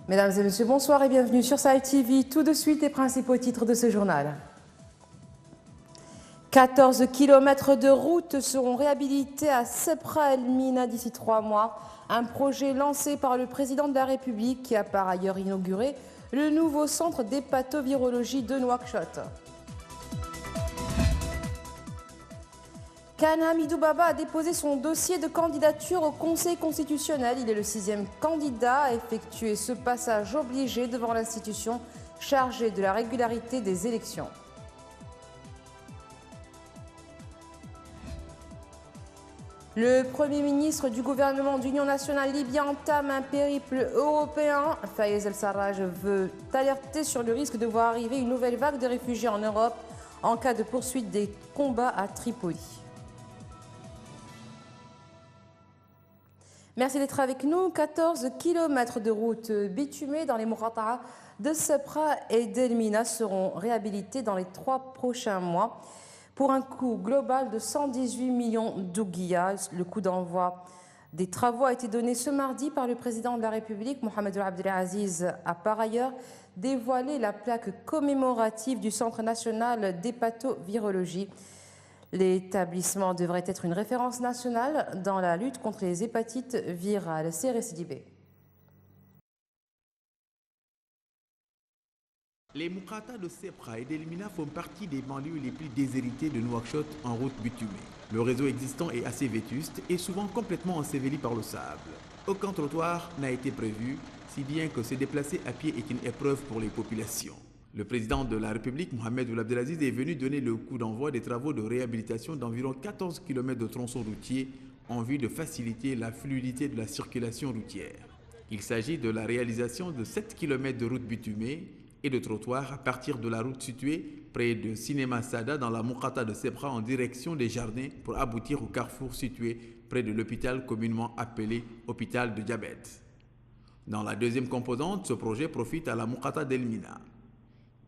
Mesdames et messieurs, bonsoir et bienvenue sur Sahel TV. Tout de suite, les principaux titres de ce journal. 14 km de route seront réhabilités à Sebra El Mina d'ici 3 mois. Un projet lancé par le président de la République qui a par ailleurs inauguré le nouveau centre d'hépatovirologie de Nouakchott. Khan Hamidou Baba a déposé son dossier de candidature au Conseil constitutionnel. Il est le 6e candidat à effectuer ce passage obligé devant l'institution chargée de la régularité des élections. Le Premier ministre du gouvernement d'Union nationale libyen entame un périple européen. Fayez El-Sarraj veut alerter sur le risque de voir arriver une nouvelle vague de réfugiés en Europe en cas de poursuite des combats à Tripoli. Merci d'être avec nous. 14 km de route bitumée dans les Mourata'a de Sebra et d'El Mina seront réhabilités dans les 3 prochains mois pour un coût global de 118 millions d'ouguiyas. Le coup d'envoi des travaux a été donné ce mardi par le président de la République. Mohamed Abdelaziz a par ailleurs dévoilé la plaque commémorative du Centre national d'hépatovirologie. L'établissement devrait être une référence nationale dans la lutte contre les hépatites virales. C'est récidivés. Les Mourata'a de Sebra et d'El Mina font partie des banlieues les plus déshéritées de Nouakchott en route bitumée. Le réseau existant est assez vétuste et souvent complètement enseveli par le sable. Aucun trottoir n'a été prévu, si bien que se déplacer à pied est une épreuve pour les populations. Le président de la République, Mohamed Abdelaziz, est venu donner le coup d'envoi des travaux de réhabilitation d'environ 14 km de tronçons routiers en vue de faciliter la fluidité de la circulation routière. Il s'agit de la réalisation de 7 km de route bitumée et de trottoirs à partir de la route située près de Cinéma Sada dans la Mourata'a de Sebra en direction des jardins pour aboutir au carrefour situé près de l'hôpital communément appelé hôpital de diabète. Dans la deuxième composante, ce projet profite à la Mourata'a d'El Mina.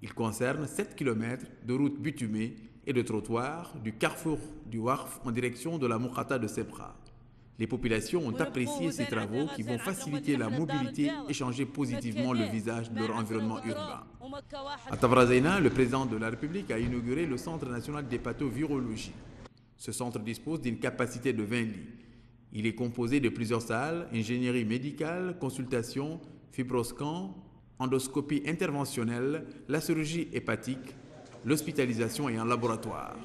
Il concerne 7 km de route bitumée et de trottoirs du carrefour du Warf en direction de la Mourata'a de Sebra. Les populations ont apprécié ces travaux qui vont faciliter la mobilité et changer positivement le visage de leur environnement urbain. À Tavrazeina, le président de la République a inauguré le Centre national d'hépatovirologie. Ce centre dispose d'une capacité de 20 lits. Il est composé de plusieurs salles, ingénierie médicale, consultation, fibroscan, endoscopie interventionnelle, la chirurgie hépatique, l'hospitalisation et un laboratoire.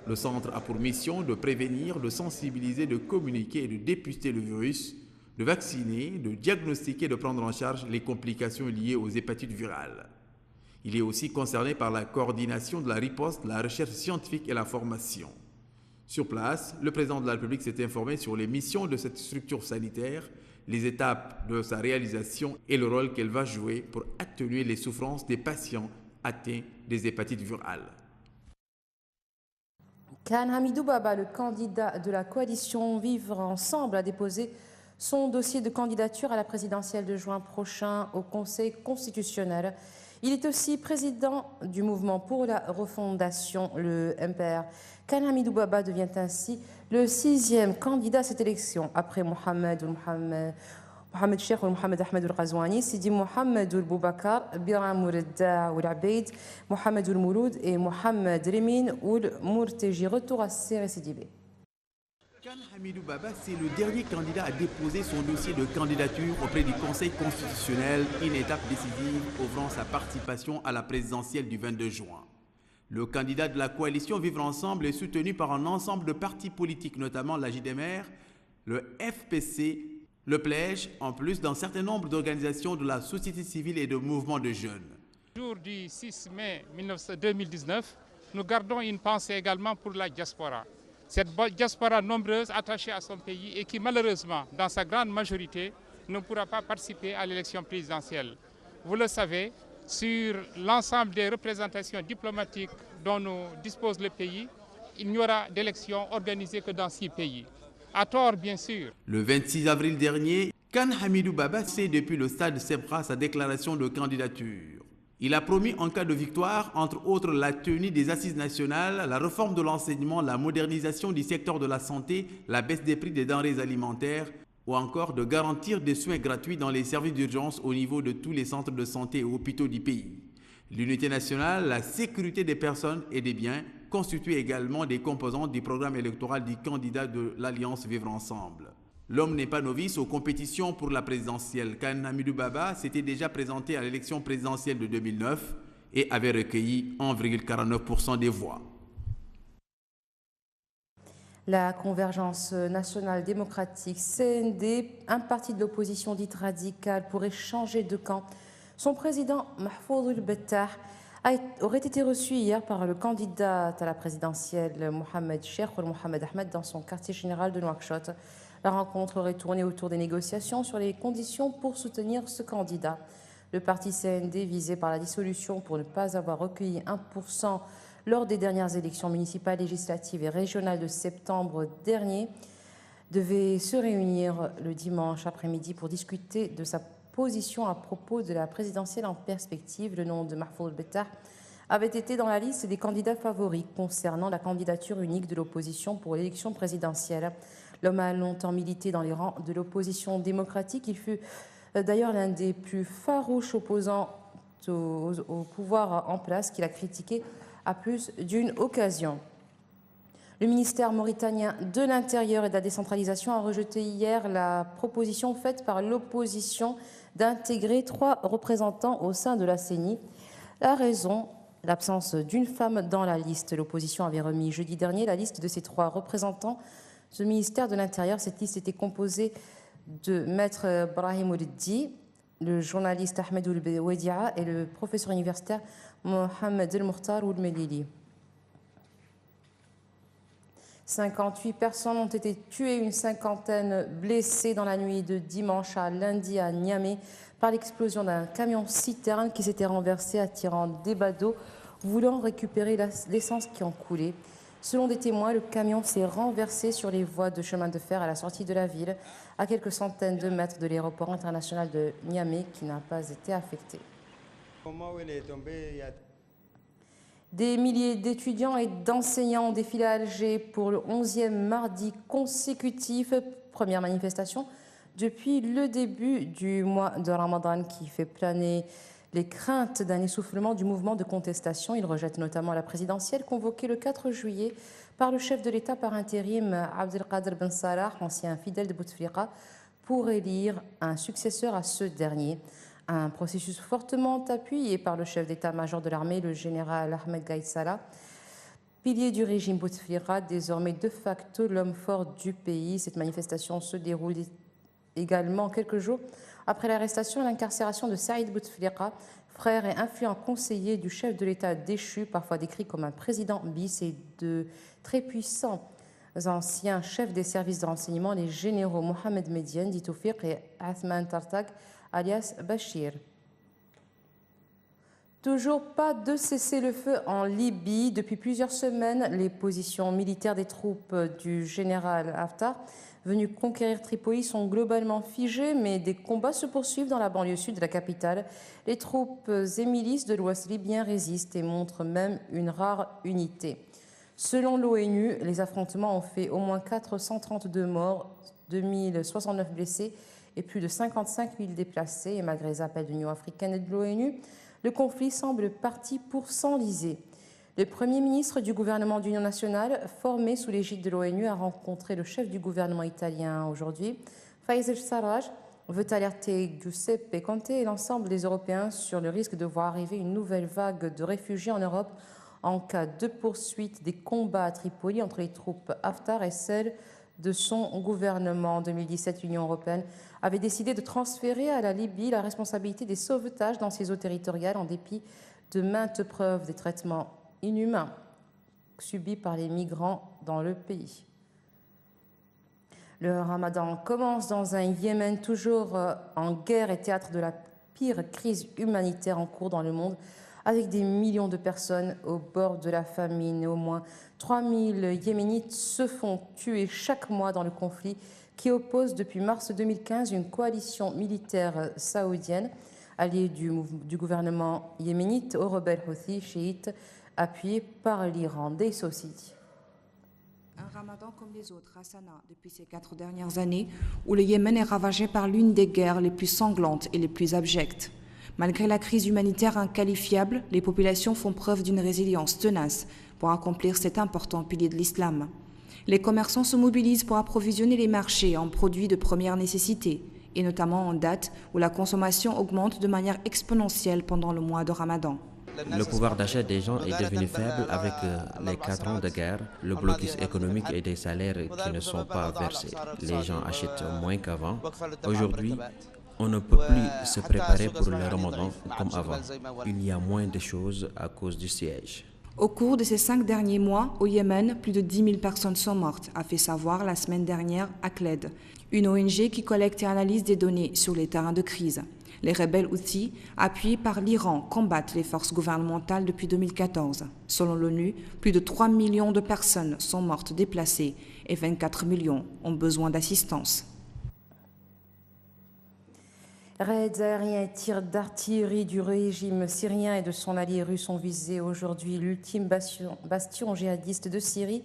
Le centre a pour mission de prévenir, de sensibiliser, de communiquer et de dépister le virus, de vacciner, de diagnostiquer et de prendre en charge les complications liées aux hépatites virales. Il est aussi concerné par la coordination de la riposte, la recherche scientifique et la formation. Sur place, le président de la République s'est informé sur les missions de cette structure sanitaire, les étapes de sa réalisation et le rôle qu'elle va jouer pour atténuer les souffrances des patients atteints des hépatites virales. Khan Hamidou Baba, le candidat de la coalition Vivre Ensemble, a déposé son dossier de candidature à la présidentielle de juin prochain au Conseil constitutionnel. Il est aussi président du mouvement pour la refondation, le MPR. Khan Hamidou Baba devient ainsi le 6e candidat à cette élection, après Mohamed Cheikh ou Mohamed Ahmed El-Ghazouani, Sidi Mohamed El-Boubakar, Biram Ouredda Oul-Abeid, Mohamed El-Mouloud et Mohamed Remin Oul-Mourteji. Retour à CRCDB. Khan Hamidou Baba, c'est le dernier candidat à déposer son dossier de candidature auprès du Conseil constitutionnel, une étape décisive ouvrant sa participation à la présidentielle du 22 juin. Le candidat de la coalition Vivre Ensemble est soutenu par un ensemble de partis politiques, notamment la JDMR, le FPC, le PLEJ, en plus d'un certain nombre d'organisations de la société civile et de mouvements de jeunes. Le jour du 6 mai 2019, nous gardons une pensée également pour la diaspora. Cette diaspora nombreuse attachée à son pays et qui malheureusement, dans sa grande majorité, ne pourra pas participer à l'élection présidentielle. Vous le savez, sur l'ensemble des représentations diplomatiques dont nous dispose le pays, il n'y aura d'élection organisée que dans 6 pays. À tort, bien sûr. Le 26 avril dernier, Khan Hamidou Baba fait depuis le stade Sebra sa déclaration de candidature. Il a promis en cas de victoire, entre autres, la tenue des assises nationales, la réforme de l'enseignement, la modernisation du secteur de la santé, la baisse des prix des denrées alimentaires ou ou encore de garantir des soins gratuits dans les services d'urgence au niveau de tous les centres de santé et hôpitaux du pays. L'unité nationale, la sécurité des personnes et des biens constituent également des composantes du programme électoral du candidat de l'Alliance Vivre Ensemble. L'homme n'est pas novice aux compétitions pour la présidentielle, car Hamidou Baba s'était déjà présenté à l'élection présidentielle de 2009 et avait recueilli 1,49% des voix. La Convergence nationale démocratique, CND, un parti de l'opposition dite radicale, pourrait changer de camp. Son président, Mahfouz El-Bettah, aurait été reçu hier par le candidat à la présidentielle Mohamed Cheikh ou Mohamed Ahmed dans son quartier général de Nouakchott. La rencontre aurait tourné autour des négociations sur les conditions pour soutenir ce candidat. Le parti CND, visé par la dissolution pour ne pas avoir recueilli 1% lors des dernières élections municipales, législatives et régionales de septembre dernier, devait se réunir le dimanche après-midi pour discuter de sa position à propos de la présidentielle en perspective. Le nom de Mahfouz El-Bettah avait été dans la liste des candidats favoris concernant la candidature unique de l'opposition pour l'élection présidentielle. L'homme a longtemps milité dans les rangs de l'opposition démocratique. Il fut d'ailleurs l'un des plus farouches opposants au pouvoir en place, qu'il a critiqué à plus d'une occasion. Le ministère mauritanien de l'Intérieur et de la décentralisation a rejeté hier la proposition faite par l'opposition d'intégrer 3 représentants au sein de la CENI. La raison, l'absence d'une femme dans la liste. L'opposition avait remis jeudi dernier la liste de ces 3 représentants. Ce ministère de l'Intérieur, cette liste était composée de Maître Brahim Ouliddi, le journaliste Ahmed Oulbewedi'a et le professeur universitaire Mohamed El-Mokhtar Oulmelili. 58 personnes ont été tuées, une cinquantaine blessées dans la nuit de dimanche à lundi à Niamey par l'explosion d'un camion-citerne qui s'était renversé attirant des badauds voulant récupérer l'essence qui en coulait. Selon des témoins, le camion s'est renversé sur les voies de chemin de fer à la sortie de la ville, à quelques centaines de mètres de l'aéroport international de Niamey qui n'a pas été affecté. Comment il est tombé, il y a... Des milliers d'étudiants et d'enseignants ont défilé à Alger pour le 11e mardi consécutif, première manifestation depuis le début du mois de Ramadan qui fait planer les craintes d'un essoufflement du mouvement de contestation. Il rejette notamment la présidentielle convoquée le 4 juillet par le chef de l'État par intérim Abdelkader Ben Salah, ancien fidèle de Bouteflika, pour élire un successeur à ce dernier. Un processus fortement appuyé par le chef d'état-major de l'armée, le général Ahmed Gaïd Salah, pilier du régime Bouteflika, désormais de facto l'homme fort du pays. Cette manifestation se déroule également quelques jours après l'arrestation et l'incarcération de Saïd Bouteflika, frère et influent conseiller du chef de l'État déchu, parfois décrit comme un président bis, et de très puissants anciens chefs des services de renseignement, les généraux Mohamed Mediane, dit Toufiq, et Athman Tartak, alias Bachir. Toujours pas de cessez-le-feu en Libye. Depuis plusieurs semaines, les positions militaires des troupes du général Haftar, venues conquérir Tripoli, sont globalement figées, mais des combats se poursuivent dans la banlieue sud de la capitale. Les troupes et milices de l'ouest libyen résistent et montrent même une rare unité. Selon l'ONU, les affrontements ont fait au moins 432 morts, 2069 blessés et plus de 55 000 déplacés. Et malgré les appels de l'Union africaine et de l'ONU, le conflit semble parti pour s'enliser. Le Premier ministre du gouvernement d'union nationale, formé sous l'égide de l'ONU, a rencontré le chef du gouvernement italien aujourd'hui. Fayez El-Sarraj veut alerter Giuseppe Conte et l'ensemble des Européens sur le risque de voir arriver une nouvelle vague de réfugiés en Europe en cas de poursuite des combats à Tripoli entre les troupes Haftar et celles de son gouvernement. En 2017, l'Union européenne avait décidé de transférer à la Libye la responsabilité des sauvetages dans ses eaux territoriales en dépit de maintes preuves des traitements inhumains subis par les migrants dans le pays. Le Ramadan commence dans un Yémen toujours en guerre et théâtre de la pire crise humanitaire en cours dans le monde, avec des millions de personnes au bord de la famine. Au moins 3000 Yéménites se font tuer chaque mois dans le conflit qui oppose depuis mars 2015 une coalition militaire saoudienne, alliée du gouvernement yéménite, aux rebelles houthis chiites appuyés par l'Iran. Des Sociétés. ramadan comme les autres à Sanaa depuis ces 4 dernières années, où le Yémen est ravagé par l'une des guerres les plus sanglantes et les plus abjectes. Malgré la crise humanitaire inqualifiable, les populations font preuve d'une résilience tenace pour accomplir cet important pilier de l'islam. Les commerçants se mobilisent pour approvisionner les marchés en produits de première nécessité, et notamment en date où la consommation augmente de manière exponentielle pendant le mois de Ramadan. Le pouvoir d'achat des gens est devenu faible avec les 4 ans de guerre, le blocus économique et des salaires qui ne sont pas versés. Les gens achètent moins qu'avant. Aujourd'hui, on ne peut plus se préparer pour le Ramadan comme avant. Il y a moins de choses à cause du siège. Au cours de ces 5 derniers mois, au Yémen, plus de 10 000 personnes sont mortes, a fait savoir la semaine dernière ACLED, une ONG qui collecte et analyse des données sur les terrains de crise. Les rebelles Houthis, appuyés par l'Iran, combattent les forces gouvernementales depuis 2014. Selon l'ONU, plus de 3 millions de personnes sont mortes déplacées et 24 millions ont besoin d'assistance. Raids aériens et tirs d'artillerie du régime syrien et de son allié russe ont visé aujourd'hui l'ultime bastion djihadiste de Syrie.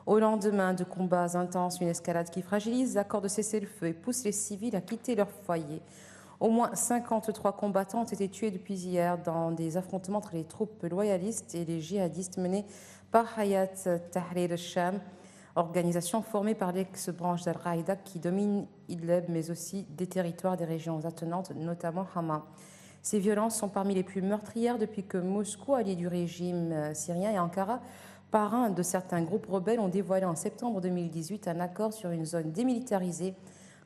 Au lendemain de combats intenses, une escalade qui fragilise l'accord de cessez-le-feu et pousse les civils à quitter leur foyer. Au moins 53 combattants ont été tués depuis hier dans des affrontements entre les troupes loyalistes et les djihadistes menés par Hayat Tahrir al-Sham, organisation formée par l'ex-branche d'Al-Qaïda qui domine Idlib, mais aussi des territoires des régions attenantes, notamment Hama. Ces violences sont parmi les plus meurtrières depuis que Moscou, allié du régime syrien, et Ankara, parrain de certains groupes rebelles, ont dévoilé en septembre 2018 un accord sur une zone démilitarisée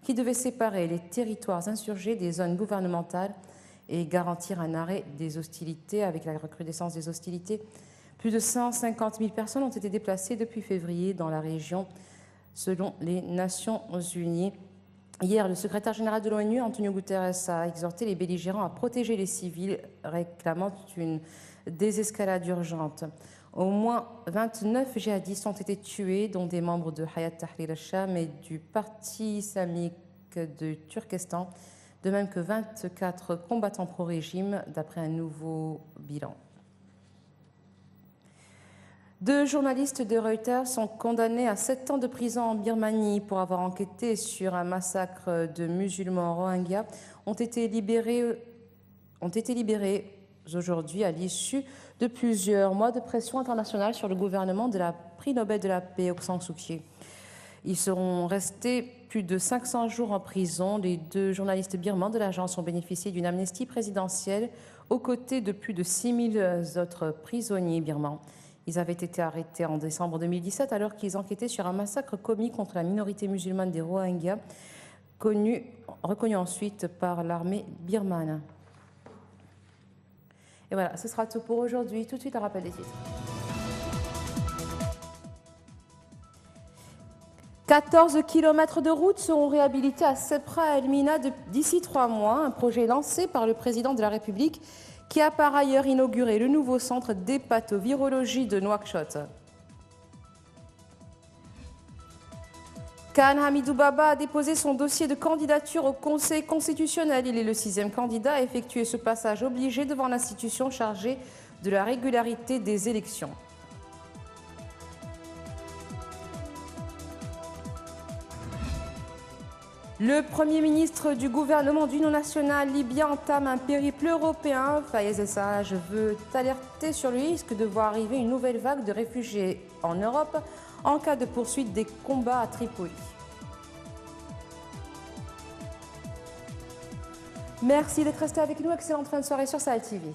qui devait séparer les territoires insurgés des zones gouvernementales et garantir un arrêt des hostilités. Avec la recrudescence des hostilités, plus de 150 000 personnes ont été déplacées depuis février dans la région, selon les Nations Unies. Hier, le secrétaire général de l'ONU, Antonio Guterres, a exhorté les belligérants à protéger les civils, réclamant une désescalade urgente. Au moins 29 djihadistes ont été tués, dont des membres de Hayat Tahrir al-Sham et du Parti islamique de Turkestan, de même que 24 combattants pro-régime, d'après un nouveau bilan. 2 journalistes de Reuters sont condamnés à 7 ans de prison en Birmanie pour avoir enquêté sur un massacre de musulmans rohingyas. Ont été libérés aujourd'hui à l'issue de plusieurs mois de pression internationale sur le gouvernement de la prix Nobel de la paix, Aung San Suu Kyi. Ils seront restés plus de 500 jours en prison. Les 2 journalistes birmans de l'agence ont bénéficié d'une amnistie présidentielle aux côtés de plus de 6 000 autres prisonniers birmans. Ils avaient été arrêtés en décembre 2017 alors qu'ils enquêtaient sur un massacre commis contre la minorité musulmane des Rohingyas, reconnu ensuite par l'armée birmane. Et voilà, ce sera tout pour aujourd'hui. Tout de suite, un rappel des titres. 14 kilomètres de route seront réhabilités à Sepra El Mina d'ici 3 mois, un projet lancé par le président de la République qui a par ailleurs inauguré le nouveau centre d'hépatovirologie de Nouakchott. Khan Hamidou Baba a déposé son dossier de candidature au Conseil constitutionnel. Il est le 6e candidat à effectuer ce passage obligé devant l'institution chargée de la régularité des élections. Le Premier ministre du gouvernement d'union nationale libyen entame un périple européen. Fayez El-Sarraj veut alerter sur le risque de voir arriver une nouvelle vague de réfugiés en Europe en cas de poursuite des combats à Tripoli. Merci d'être resté avec nous. Excellente fin de soirée sur Sahel TV.